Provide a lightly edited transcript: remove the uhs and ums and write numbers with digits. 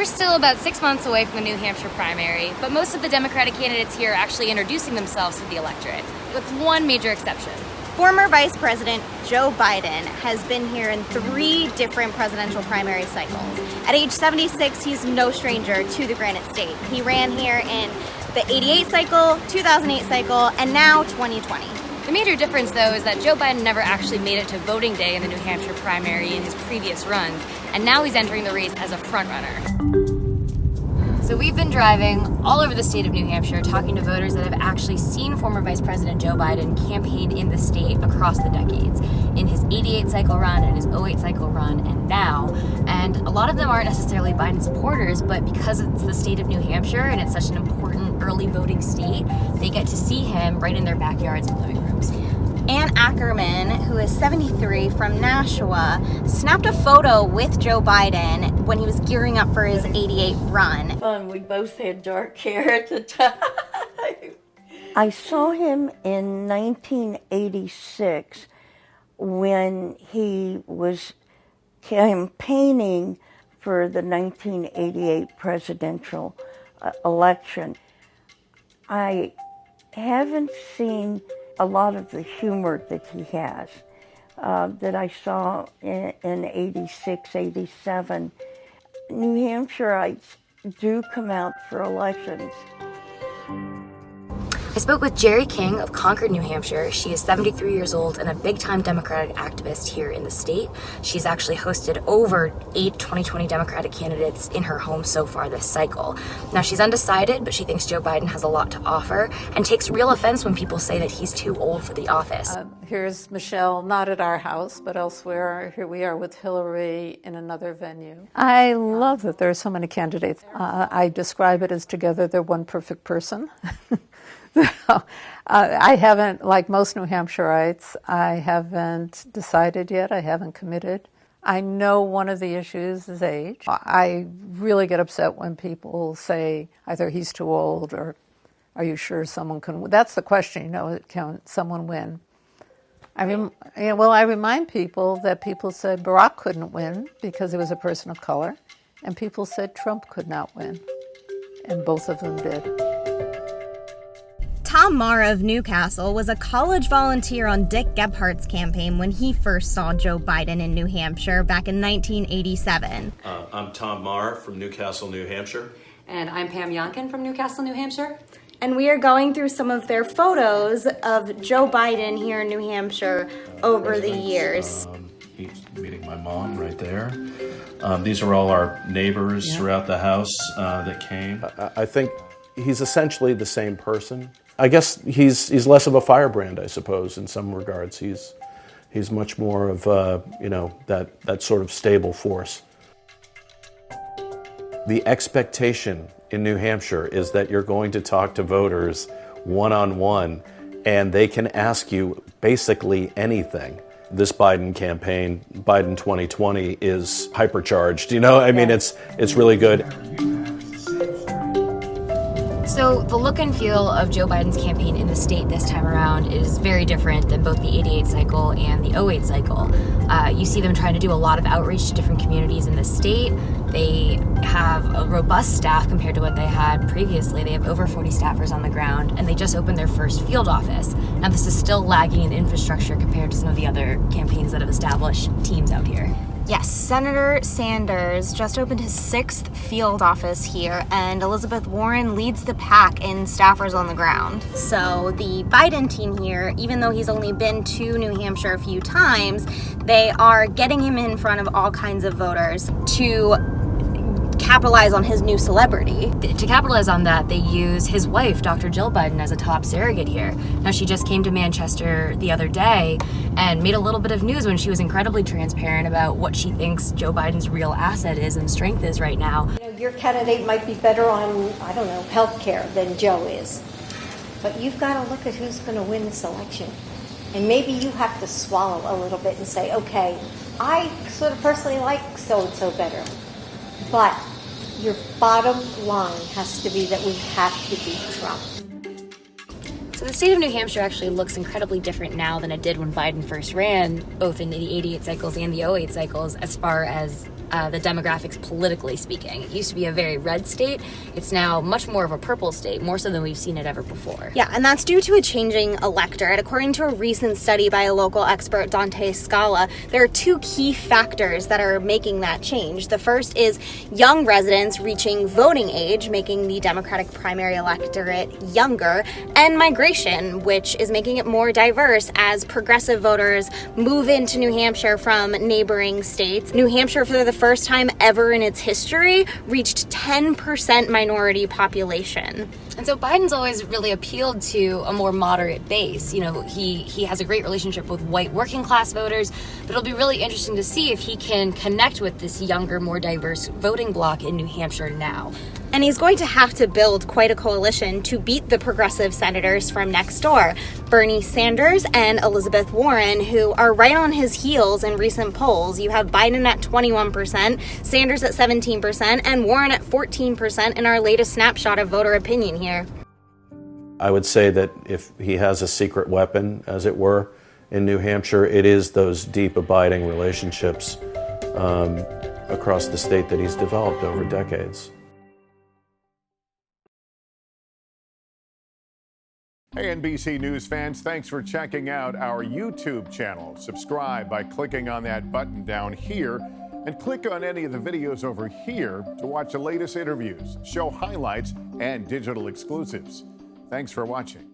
We're still about 6 months away from the New Hampshire primary, but most of the Democratic candidates here are actually introducing themselves to the electorate, with one major exception. Former Vice President Joe Biden has been here in 3 different presidential primary cycles. At age 76, he's no stranger to the Granite State. He ran here in the 88 cycle, 2008 cycle, and now 2020. The major difference, though, is that Joe Biden never actually made it to voting day in the New Hampshire primary in his previous runs, and now he's entering the race as a frontrunner. So we've been driving all over the state of New Hampshire talking to voters that have actually seen former Vice President Joe Biden campaign in the state across the decades, in his 88 cycle run, and his 08 cycle run, and now. And a lot of them aren't necessarily Biden supporters, but because it's the state of New Hampshire and it's such an important early voting state, they get to see him right in their backyards and living rooms. Ann Ackerman, who is 73 from Nashua, snapped a photo with Joe Biden when he was gearing up for his 88 run. Fun. We both had dark hair at the time. I saw him in 1986 when he was campaigning for the 1988 presidential election. I haven't seen a lot of the humor that he has that I saw in 86, 87. New Hampshireites do come out for elections. I spoke with Gerry King of Concord, New Hampshire. She is 73 years old and a big-time Democratic activist here in the state. She's actually hosted over 8 2020 Democratic candidates in her home so far this cycle. Now, she's undecided, but she thinks Joe Biden has a lot to offer and takes real offense when people say that he's too old for the office. Here's Michelle, not at our house, but elsewhere. Here we are with Hillary in another venue. I love that there are so many candidates. I describe it as together they're one perfect person. I haven't, like most New Hampshireites, I haven't decided yet. I haven't committed. I know one of the issues is age. I really get upset when people say either he's too old or are you sure someone can win? That's the question, can someone win? I remind people that people said Barack couldn't win because he was a person of color, and people said Trump could not win, and both of them did. Tom Marr of Newcastle was a college volunteer on Dick Gephardt's campaign when he first saw Joe Biden in New Hampshire back in 1987. I'm Tom Marr from Newcastle, New Hampshire. And I'm Pam Yonkin from Newcastle, New Hampshire. And we are going through some of their photos of Joe Biden here in New Hampshire over the years. He's meeting my mom right there. These are all our neighbors throughout the house that came. I think he's essentially the same person. I guess he's less of a firebrand, I suppose, in some regards. He's much more of that sort of stable force. The expectation in New Hampshire is that you're going to talk to voters one-on-one, and they can ask you basically anything. This Biden campaign, Biden 2020, is hypercharged. It's really good. So the look and feel of Joe Biden's campaign in the state this time around is very different than both the 88 cycle and the 08 cycle. You see them trying to do a lot of outreach to different communities in the state. They have a robust staff compared to what they had previously. They have over 40 staffers on the ground, and they just opened their first field office. Now, this is still lagging in infrastructure compared to some of the other campaigns that have established teams out here. Yes, Senator Sanders just opened his 6th field office here, and Elizabeth Warren leads the pack in staffers on the ground. So the Biden team here, even though he's only been to New Hampshire a few times, they are getting him in front of all kinds of voters to capitalize on his new celebrity. To capitalize on that, they use his wife, Dr. Jill Biden, as a top surrogate here. Now, she just came to Manchester the other day and made a little bit of news when she was incredibly transparent about what she thinks Joe Biden's real asset is and strength is right now. Your candidate might be better on, health care than Joe is. But you've got to look at who's going to win this election. And maybe you have to swallow a little bit and say, okay, I sort of personally like so-and-so better. But your bottom line has to be that we have to beat Trump. So the state of New Hampshire actually looks incredibly different now than it did when Biden first ran, both in the 88 cycles and the 08 cycles, as far as the demographics politically speaking. It used to be a very red state. It's now much more of a purple state, more so than we've seen it ever before. Yeah, and that's due to a changing electorate. According to a recent study by a local expert, Dante Scala, there are two key factors that are making that change. The first is young residents reaching voting age, making the Democratic primary electorate younger, and migration, which is making it more diverse as progressive voters move into New Hampshire from neighboring states. New Hampshire, for the first time ever in its history, reached 10% minority population. And so Biden's always really appealed to a more moderate base. You know, he has a great relationship with white working class voters, but it'll be really interesting to see if he can connect with this younger, more diverse voting bloc in New Hampshire now. And he's going to have to build quite a coalition to beat the progressive senators from next door, Bernie Sanders and Elizabeth Warren, who are right on his heels in recent polls. You have Biden at 21%, Sanders at 17%, and Warren at 14% in our latest snapshot of voter opinion here. I would say that if he has a secret weapon, as it were, in New Hampshire, it is those deep, abiding relationships across the state that he's developed over decades. Hey, NBC News fans, thanks for checking out our YouTube channel. Subscribe by clicking on that button down here and click on any of the videos over here to watch the latest interviews, show highlights, and digital exclusives. Thanks for watching.